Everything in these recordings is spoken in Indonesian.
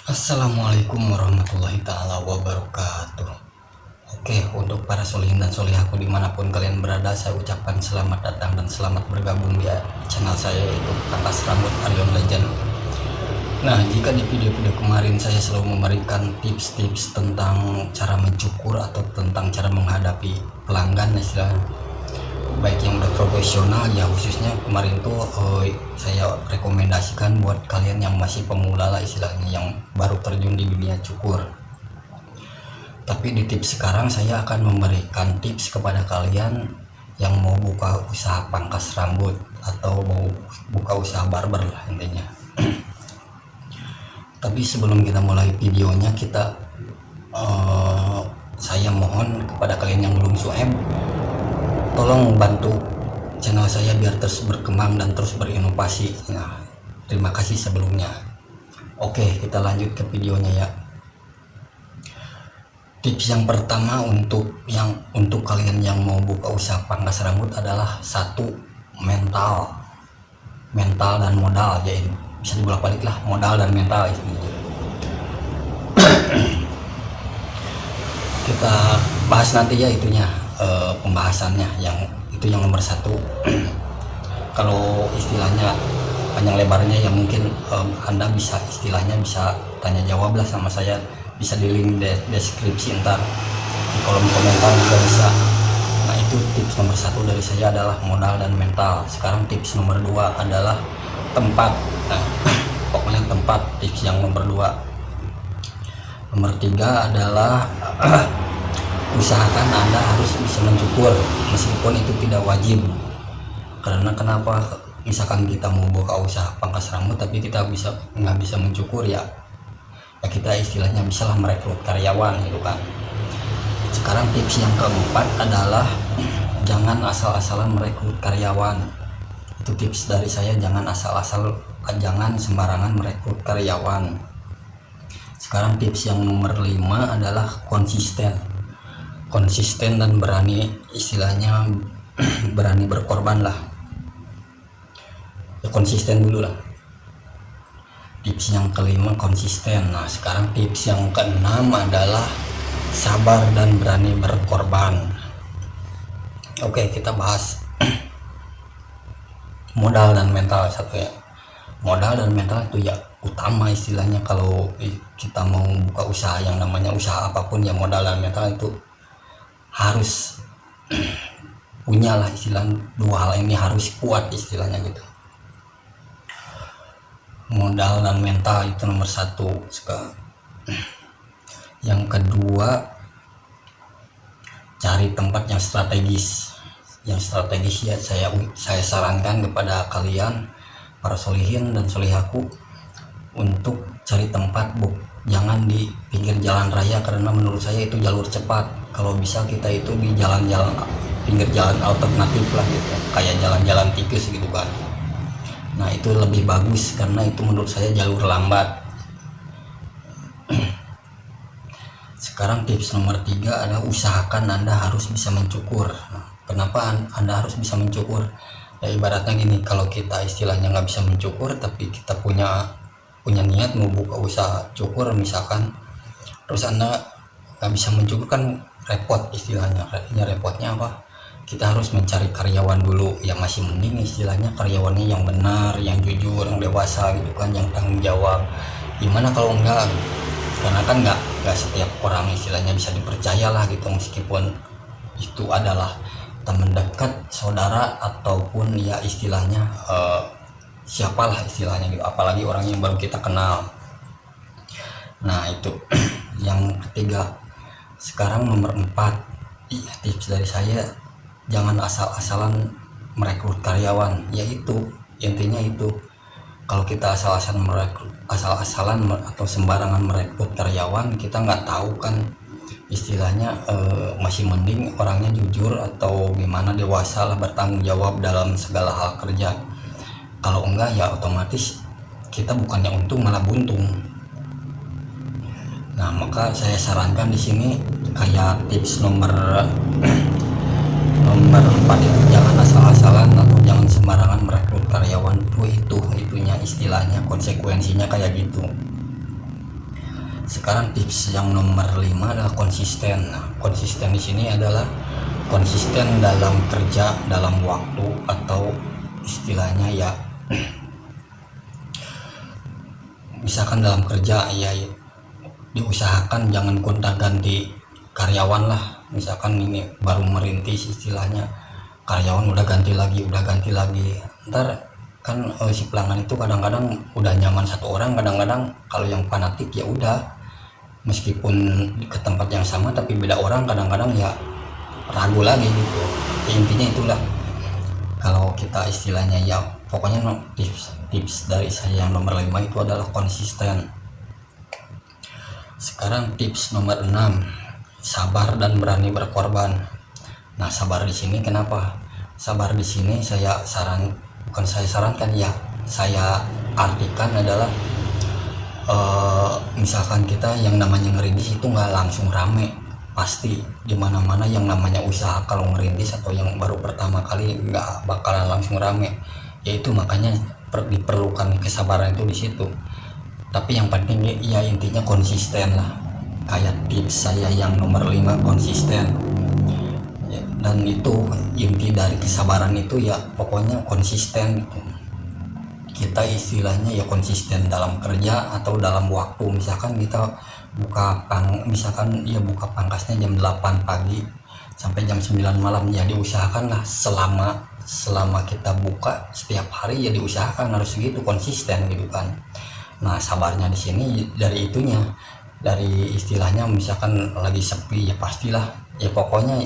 Assalamualaikum warahmatullahi taala wabarakatuh. Oke, untuk para solihin dan solihaku dimanapun kalian berada, saya ucapkan selamat datang dan selamat bergabung di channel saya, yaitu Pangkas Rambut Arion Legend. Nah, jika di video-video kemarin saya selalu memberikan tips-tips tentang cara mencukur atau tentang cara menghadapi pelanggan istilahnya, baik yang udah profesional ya, khususnya kemarin tuh saya rekomendasikan buat kalian yang masih pemula lah istilahnya, yang baru terjun di dunia cukur. Tapi di tips sekarang saya akan memberikan tips kepada kalian yang mau buka usaha pangkas rambut atau mau buka usaha barber lah intinya. Tapi sebelum kita mulai videonya, saya mohon kepada kalian yang belum subscribe, tolong bantu channel saya biar terus berkembang dan terus berinovasi. Nah, terima kasih sebelumnya. Oke, kita lanjut ke videonya ya. Tips yang pertama untuk kalian yang mau buka usaha pangkas rambut adalah satu, mental dan modal, ya bisa dibolak-balik lah, modal dan mental ini. Kita bahas nanti ya itunya, pembahasannya yang itu yang nomor satu. Kalau istilahnya panjang lebarnya ya mungkin Anda bisa istilahnya bisa tanya jawab lah sama saya, bisa di link deskripsi ntar di kolom komentar juga bisa. Nah, itu tips nomor satu dari saya adalah modal dan mental. Sekarang tips nomor dua adalah tempat. Nah, pokoknya tempat, tips yang nomor dua. Nomor tiga adalah usahakan Anda harus bisa mencukur meskipun itu tidak wajib. Karena kenapa? Misalkan kita mau buka usaha pangkas rambut tapi kita nggak bisa mencukur ya kita istilahnya bisalah merekrut karyawan gitu kan. Sekarang tips yang keempat adalah jangan asal-asalan merekrut karyawan. Itu tips dari saya, jangan sembarangan merekrut karyawan. Sekarang tips yang nomor 5 adalah konsisten dan berani, istilahnya berani berkorban lah ya, konsisten dulu lah. Tips yang kelima konsisten. Nah, sekarang tips yang keenam adalah sabar dan berani berkorban. Oke, kita bahas modal dan mental satu ya. Modal dan mental itu ya utama istilahnya kalau kita mau buka usaha, yang namanya usaha apapun ya, modal dan mental itu harus punya lah, istilahnya dua hal ini harus kuat istilahnya gitu. Modal dan mental itu nomor satu. Yang kedua, cari tempat yang strategis. Ya saya sarankan kepada kalian para solihin dan solihaku untuk cari tempat, jangan di pinggir jalan raya, karena menurut saya itu jalur cepat. Kalau bisa kita itu di jalan-jalan, pinggir jalan alternatif lah gitu, kayak jalan-jalan tikus gitu kan. Nah, itu lebih bagus karena itu menurut saya jalur lambat. Sekarang tips nomor 3 adalah usahakan Anda harus bisa mencukur. Nah, kenapa Anda harus bisa mencukur? Ya ibaratnya gini, kalau kita istilahnya nggak bisa mencukur tapi kita punya niat mau buka usaha cukur misalkan, terus Anda nggak bisa mencukur kan repot istilahnya. Repotnya apa? Kita harus mencari karyawan dulu, yang masih mending istilahnya karyawannya yang benar, yang jujur, yang dewasa gitu kan, yang tanggung jawab. Gimana kalau enggak? Karena kan nggak setiap orang istilahnya bisa dipercaya lah gitu, meskipun itu adalah teman dekat, saudara, ataupun ya istilahnya siapalah istilahnya gitu, apalagi orang yang baru kita kenal. Nah, itu yang ketiga. Sekarang nomor 4, tips dari saya, jangan asal-asalan merekrut karyawan. Yaitu intinya itu, kalau kita asal-asalan atau sembarangan merekrut karyawan, kita nggak tahu kan istilahnya, masih mending orangnya jujur atau gimana, dewasa lah, bertanggung jawab dalam segala hal kerja. Kalau enggak ya otomatis kita bukannya untung malah buntung. Nah, maka saya sarankan di sini kayak tips nomor 4 itu, jangan asal-asalan atau jangan sembarangan merekrut karyawan. Itunya istilahnya konsekuensinya kayak gitu. Sekarang tips yang nomor 5 adalah konsisten. Nah, konsisten di sini adalah konsisten dalam kerja, dalam waktu, atau istilahnya ya misalkan dalam kerja ya diusahakan jangan gonta-ganti karyawan lah. Misalkan ini baru merintis, istilahnya karyawan udah ganti lagi, ntar kan si pelanggan itu kadang-kadang udah nyaman satu orang, kadang-kadang kalau yang fanatik ya udah meskipun ke tempat yang sama tapi beda orang, kadang-kadang ya ragu lagi gitu ya, intinya itulah. Kalau kita istilahnya ya pokoknya tips dari saya yang nomor 5 itu adalah konsisten. Sekarang tips nomor 6, sabar dan berani berkorban. Nah, sabar di sini kenapa? Sabar di sini bukan saya sarankan ya, saya artikan adalah misalkan kita yang namanya ngerintis itu nggak langsung rame, pasti dimana-mana yang namanya usaha kalau ngerintis atau yang baru pertama kali nggak bakalan langsung rame, yaitu makanya diperlukan kesabaran itu di situ. Tapi yang penting ya intinya konsisten lah, kayak tips saya yang nomor 5, konsisten. Dan itu inti dari kesabaran itu ya pokoknya konsisten. Kita istilahnya ya konsisten dalam kerja atau dalam waktu. Misalkan kita buka pangkasnya jam 8 pagi sampai jam 9 malam, ya diusahakan lah selama kita buka setiap hari ya diusahakan harus segitu, konsisten gitu kan. Nah, sabarnya di sini dari itunya, dari istilahnya misalkan lagi sepi ya pastilah ya pokoknya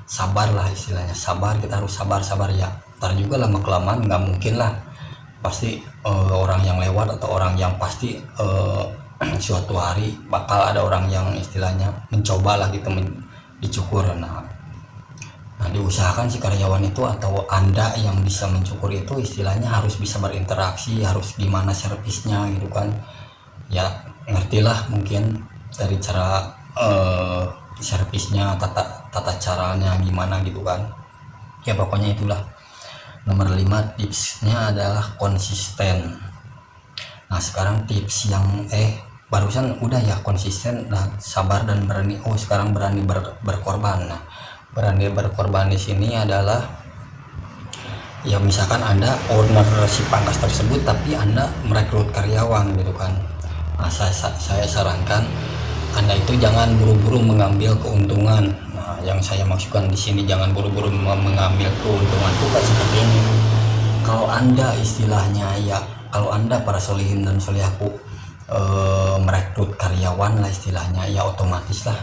sabar lah, istilahnya sabar, kita harus sabar ya. Ntar juga lama kelamaan nggak mungkin lah pasti orang yang lewat atau orang yang pasti suatu hari bakal ada orang yang istilahnya mencoba lah gitu dicukur. Nah, diusahakan si karyawan itu atau Anda yang bisa mencukur itu istilahnya harus bisa berinteraksi, harus gimana servisnya gitu kan ya, ngertilah mungkin dari cara servisnya, tata caranya gimana gitu kan ya, pokoknya itulah. Nomor 5 tipsnya adalah konsisten. Nah, sekarang tips yang barusan udah ya konsisten, nah sabar dan berani. Sekarang berani berkorban. Nah, berani berkorban di sini adalah ya misalkan Anda owner si pangkas tersebut tapi Anda merekrut karyawan gitu kan. Nah, saya sarankan Anda itu jangan buru-buru mengambil keuntungan. Nah, yang saya maksudkan di sini jangan buru-buru mengambil keuntungan bukan seperti ini. Kalau Anda istilahnya ya, kalau Anda para solihin dan solihaku merekrut karyawan lah istilahnya ya, otomatis lah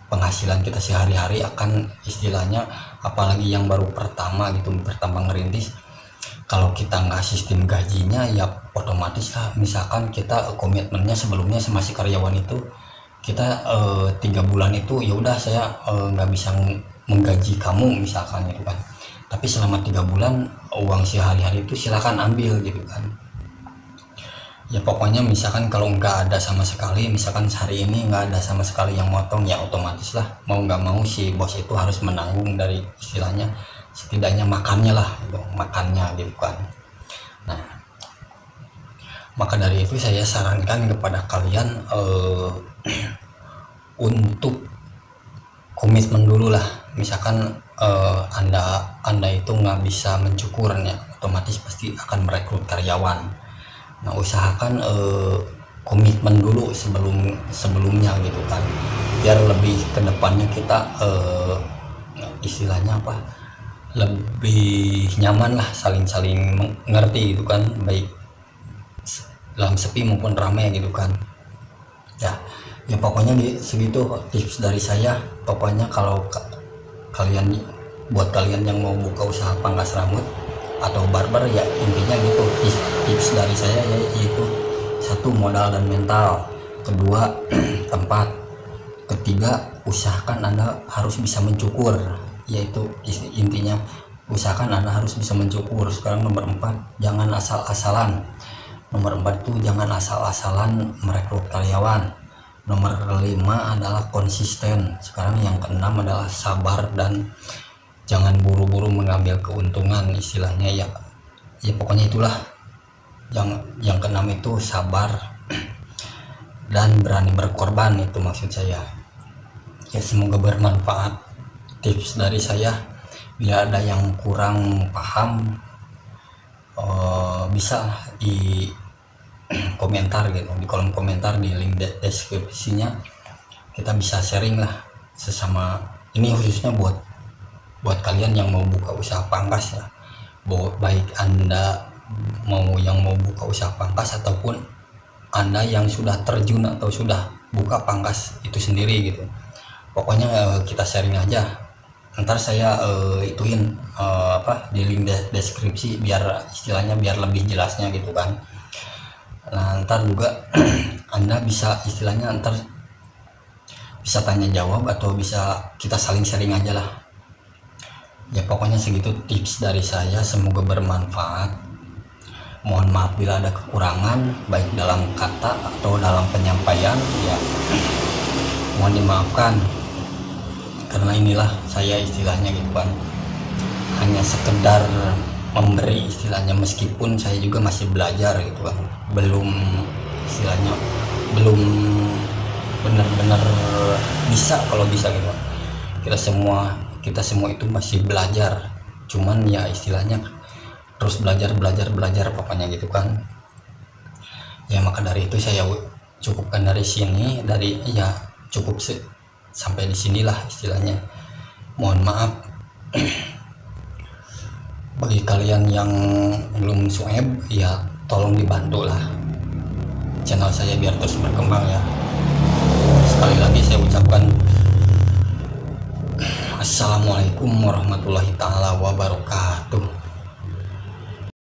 penghasilan kita sehari-hari akan istilahnya, apalagi yang baru pertama ngerintis, kalau kita nggak sistem gajinya ya otomatis lah, misalkan kita komitmennya sebelumnya sama si karyawan itu kita 3 bulan itu ya udah saya nggak bisa menggaji kamu misalkan gitu kan, tapi selama 3 bulan uang sehari-hari itu silakan ambil gitu kan ya. Pokoknya misalkan kalau nggak ada sama sekali, misalkan hari ini nggak ada sama sekali yang motong ya otomatis lah mau nggak mau si bos itu harus menanggung dari istilahnya setidaknya makannya lah gitu, makannya gitu kan. Nah, maka dari itu saya sarankan kepada kalian untuk komitmen dulu lah. Misalkan anda itu nggak bisa mencukurnya, otomatis pasti akan merekrut karyawan. Nah, usahakan komitmen dulu sebelumnya gitu kan, biar lebih kedepannya kita istilahnya lebih nyaman lah, saling mengerti gitu kan, baik dalam sepi maupun ramai gitu kan ya. Pokoknya segitu tips dari saya. Pokoknya kalau buat kalian yang mau buka usaha pangkas rambut atau barber ya intinya gitu, tips dari saya yaitu 1, modal dan mental, 2, tempat, 3, usahakan Anda harus bisa mencukur, yaitu intinya usahakan Anda harus bisa mencukur. Sekarang nomor 4, jangan asal-asalan. Nomor 4 itu jangan asal-asalan merekrut karyawan. Nomor 5 adalah konsisten. Sekarang yang ke-6 adalah sabar dan jangan buru-buru mengambil keuntungan istilahnya ya. Pokoknya itulah yang ke-6 itu sabar dan berani berkorban, itu maksud saya. Ya semoga bermanfaat tips dari saya. Bila ada yang kurang paham, bisa di komentar gitu, di kolom komentar, di link deskripsinya kita bisa sharing lah sesama. Ini khususnya buat kalian yang mau buka usaha pangkas ya, baik Anda yang mau buka usaha pangkas ataupun Anda yang sudah terjun atau sudah buka pangkas itu sendiri gitu. Pokoknya kita sharing aja. Ntar saya ituin di link deskripsi biar istilahnya biar lebih jelasnya gitu kan. Nah ntar juga Anda bisa istilahnya ntar bisa tanya jawab atau bisa kita saling sharing aja lah. Ya pokoknya segitu tips dari saya, semoga bermanfaat. Mohon maaf bila ada kekurangan baik dalam kata atau dalam penyampaian, ya mohon dimaafkan. Karena inilah saya istilahnya gitu kan, hanya sekedar memberi istilahnya, meskipun saya juga masih belajar gitu kan, belum istilahnya belum benar-benar bisa kalau bisa gitu. Kita semua itu masih belajar, cuman ya istilahnya terus belajar pokoknya gitu kan. Ya maka dari itu saya cukupkan dari sini, cukup sampai di sinilah istilahnya. Mohon maaf bagi kalian yang belum subscribe, ya tolong dibantu lah channel saya biar terus berkembang ya. Sekali lagi saya ucapkan assalamualaikum warahmatullahi taala wabarakatuh.